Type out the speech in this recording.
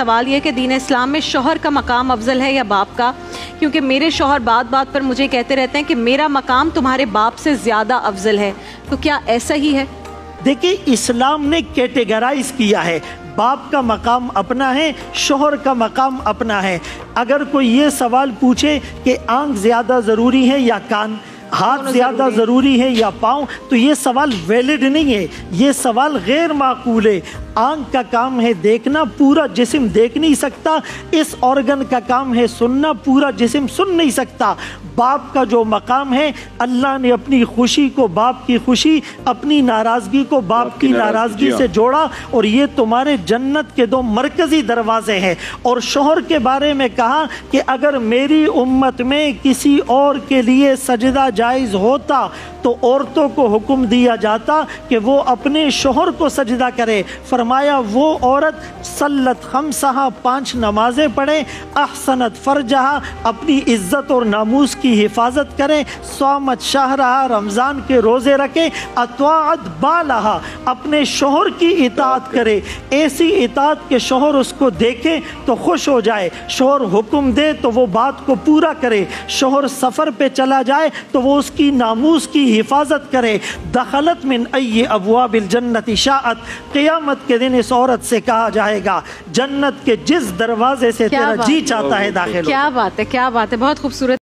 سوال یہ کہ دین اسلام میں شوہر کا مقام افضل ہے یا باپ کا؟ کیونکہ میرے شوہر بات بات پر مجھے کہتے رہتے ہیں کہ میرا مقام تمہارے باپ سے زیادہ افضل ہے، تو کیا ایسا ہی ہے؟ دیکھیں اسلام نے کیٹیگرائز کیا ہے، باپ کا مقام اپنا ہے، شوہر کا مقام اپنا ہے۔ اگر کوئی یہ سوال پوچھے کہ آنکھ زیادہ ضروری ہے یا کان، ہاتھ زیادہ ضروری ہے یا پاؤں، تو یہ سوال ویلڈ نہیں ہے، یہ سوال غیر معقول ہے۔ آنکھ کا کام ہے دیکھنا، پورا جسم دیکھ نہیں سکتا۔ اس آرگن کا کام ہے سننا، پورا جسم سن نہیں سکتا۔ باپ کا جو مقام ہے، اللہ نے اپنی خوشی کو باپ کی خوشی، اپنی ناراضگی کو باپ کی ناراضگی سے جوڑا، اور یہ تمہارے جنت کے دو مرکزی دروازے ہیں۔ اور شوہر کے بارے میں کہا کہ اگر میری امت میں کسی اور کے لیے سجدہ جائز ہوتا تو عورتوں کو حکم دیا جاتا کہ وہ اپنے شوہر کو سجدہ کرے۔ فرمایا وہ عورت صلت خمسہا، 5 نمازیں پڑھے، احسنت فرجہا، اپنی عزت اور ناموس کی حفاظت کرے، صامت شہرہا، رمضان کے روزے رکھے، اطاعت بالہا، اپنے شوہر کی اطاعت کرے، ایسی اطاعت کہ شوہر اس کو دیکھے تو خوش ہو جائے، شوہر حکم دے تو وہ بات کو پورا کرے، شوہر سفر پہ چلا جائے تو وہ اس کی ناموس کی حفاظت کرے۔ دخلت من ای ابواب الجنت شاءت، قیامت کے دن اس عورت سے کہا جائے گا جنت کے جس دروازے سے تیرا جی چاہتا ہے داخل ہو۔ کیا بات ہے، کیا بات ہے، بہت خوبصورت۔